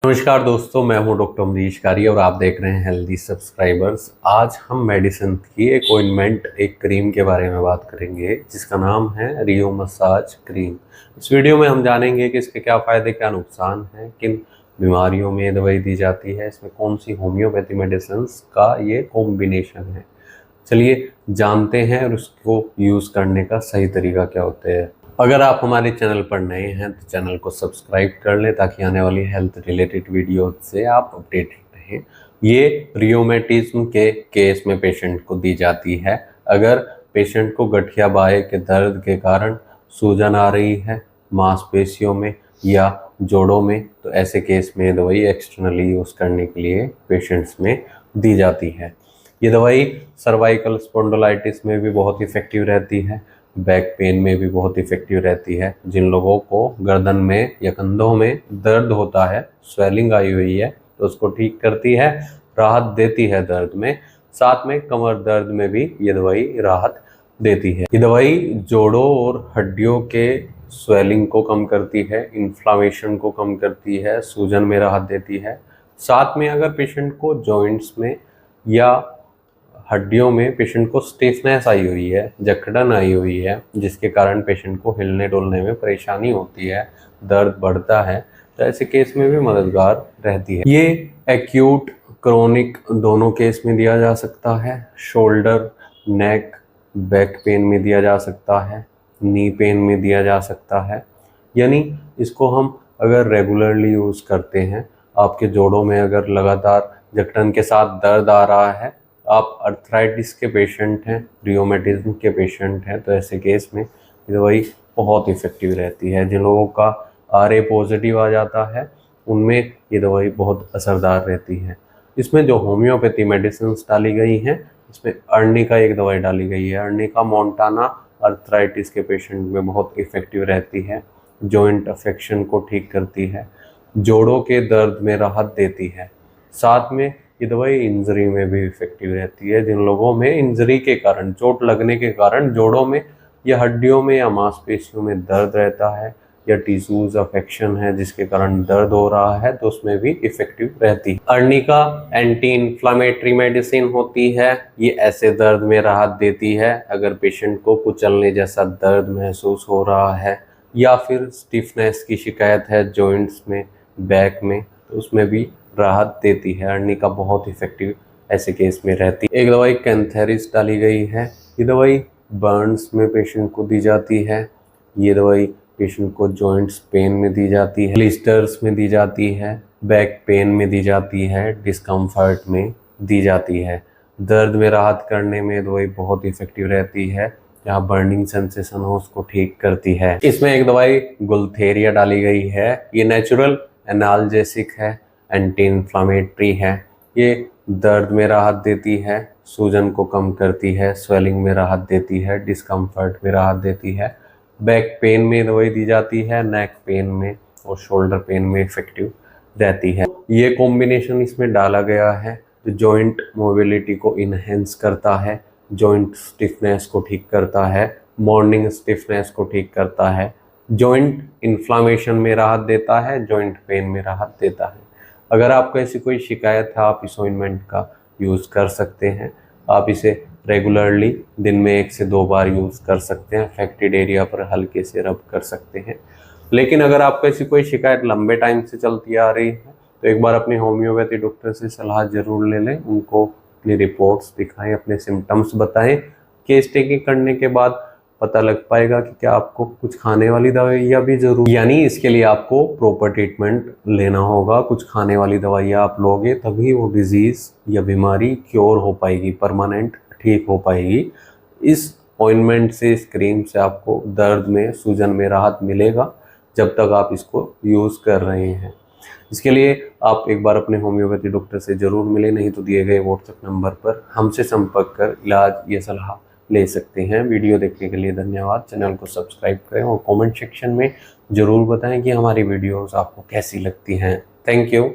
नमस्कार दोस्तों, मैं हूं डॉक्टर अमरीश कारी और आप देख रहे हैं हेल्दी सब्सक्राइबर्स। आज हम मेडिसिन की एक ऑइंटमेंट, एक क्रीम के बारे में बात करेंगे जिसका नाम है रियो मसाज क्रीम। इस वीडियो में हम जानेंगे कि इसके क्या फ़ायदे, क्या नुकसान हैं, किन बीमारियों में दवाई दी जाती है, इसमें कौन सी होम्योपैथी मेडिसिन का ये कॉम्बिनेशन है। चलिए जानते हैं और उसको यूज़ करने का सही तरीका क्या होता है। अगर आप हमारे चैनल पर नए हैं तो चैनल को सब्सक्राइब कर लें ताकि आने वाली हेल्थ रिलेटेड वीडियो से आप अपडेटेड रहें। ये रियोमेटिज्म के केस में पेशेंट को दी जाती है। अगर पेशेंट को गठिया बाहें के दर्द के कारण सूजन आ रही है मांसपेशियों में या जोड़ों में, तो ऐसे केस में दवाई एक्सटर्नली यूज़ करने के लिए पेशेंट्स में दी जाती है। ये दवाई सर्वाइकल स्पॉन्डिलाइटिस में भी बहुत इफ़ेक्टिव रहती है, बैक पेन में भी बहुत इफ़ेक्टिव रहती है। जिन लोगों को गर्दन में या कंधों में दर्द होता है, स्वेलिंग आई हुई है, तो उसको ठीक करती है, राहत देती है दर्द में। साथ में कमर दर्द में भी ये दवाई राहत देती है। ये दवाई जोड़ों और हड्डियों के स्वेलिंग को कम करती है, इन्फ्लामेशन को कम करती है, सूजन में राहत देती है। साथ में अगर पेशेंट को जॉइंट्स में या हड्डियों में पेशेंट को स्टिफनेस आई हुई है, जकड़न आई हुई है, जिसके कारण पेशेंट को हिलने डुलने में परेशानी होती है, दर्द बढ़ता है, तो ऐसे केस में भी मददगार रहती है। ये एक्यूट क्रोनिक दोनों केस में दिया जा सकता है। शोल्डर, नेक, बैक पेन में दिया जा सकता है, नी पेन में दिया जा सकता है। यानी इसको हम अगर रेगुलरली यूज़ करते हैं, आपके जोड़ों में अगर लगातार जकड़न के साथ दर्द आ रहा है, आप अर्थराइटिस के पेशेंट हैं, रियोमेटिज्म के पेशेंट हैं, तो ऐसे केस में ये दवाई बहुत इफ़ेक्टिव रहती है। जिन लोगों का RA पॉजिटिव आ जाता है उनमें ये दवाई बहुत असरदार रहती है। इसमें जो होम्योपैथी मेडिसिन डाली गई हैं, इसमें अर्निका एक दवाई डाली गई है। अर्निका मोंटाना अर्थराइटिस के पेशेंट में बहुत इफ़ेक्टिव रहती है, जॉइंट अफेक्शन को ठीक करती है, जोड़ों के दर्द में राहत देती है। साथ में ये दवाई इंजरी में भी इफेक्टिव रहती है। जिन लोगों में इंजरी के कारण, चोट लगने के कारण जोड़ों में या हड्डियों में या मांसपेशियों में दर्द रहता है या टिश्यूज अफेक्शन है जिसके कारण दर्द हो रहा है, तो उसमें भी इफेक्टिव रहती है। अर्निका एंटी इन्फ्लामेटरी मेडिसिन होती है। ये ऐसे दर्द में राहत देती है अगर पेशेंट को कुचलने जैसा दर्द महसूस हो रहा है या फिर स्टिफनेस की शिकायत है जॉइंट्स में, बैक में, तो उसमें भी राहत देती है। अर्निका बहुत इफेक्टिव ऐसे केस में रहती है। एक दवाई कैंथेरिस डाली गई है। ये दवाई बर्न्स में पेशेंट को दी जाती है। ये दवाई पेशेंट को जॉइंट्स पेन में दी जाती है, ब्लिस्टर्स में दी जाती है, बैक पेन में दी जाती है, डिस्कम्फर्ट में दी जाती है। दर्द में राहत करने में दवाई बहुत इफेक्टिव रहती है। जहाँ बर्निंग सेंसेशन हो उसको ठीक करती है। इसमें एक दवाई गुलथेरिया डाली गई है। ये नेचुरल एनाल्जेसिक है, एंटी इन्फ्लामेटरी है। ये दर्द में राहत देती है, सूजन को कम करती है, स्वेलिंग में राहत देती है, डिस्कम्फर्ट में राहत देती है। बैक पेन में दवाई दी जाती है, नेक पेन में और शोल्डर पेन में इफेक्टिव रहती है। ये कॉम्बिनेशन इसमें डाला गया है जो जॉइंट मोबिलिटी को इन्हेंस करता है, जॉइंट स्टिफनेस को ठीक करता है, मॉर्निंग स्टिफनेस को ठीक करता है, जॉइंट इन्फ्लामेशन में राहत देता है, जॉइंट पेन में राहत देता है। अगर आपको ऐसी कोई शिकायत है, आप इस ऑइंटमेंट का यूज़ कर सकते हैं। आप इसे रेगुलरली दिन में 1 से 2 बार यूज़ कर सकते हैं। अफेक्टेड एरिया पर हल्के से रब कर सकते हैं। लेकिन अगर आपको ऐसी कोई शिकायत लंबे टाइम से चलती आ रही है तो एक बार अपने होम्योपैथी डॉक्टर से सलाह ज़रूर ले लें। उनको अपनी रिपोर्ट्स दिखाएं, अपने सिम्टम्स बताएं। केस टेकिंग करने के बाद पता लग पाएगा कि क्या आपको कुछ खाने वाली दवाइयाँ भी जरूर, यानी इसके लिए आपको प्रॉपर ट्रीटमेंट लेना होगा। कुछ खाने वाली दवाइयाँ आप लोगे तभी वो डिजीज़ या बीमारी क्योर हो पाएगी, परमानेंट ठीक हो पाएगी। इस ऑइंटमेंट से, इस क्रीम से आपको दर्द में, सूजन में राहत मिलेगा जब तक आप इसको यूज़ कर रहे हैं। इसके लिए आप एक बार अपने होम्योपैथी डॉक्टर से ज़रूर मिलें, नहीं तो दिए गए व्हाट्सएप नंबर पर हमसे संपर्क कर इलाज या सलाह ले सकते हैं। वीडियो देखने के लिए धन्यवाद। चैनल को सब्सक्राइब करें और कमेंट सेक्शन में ज़रूर बताएं कि हमारी वीडियोस आपको कैसी लगती हैं। Thank you.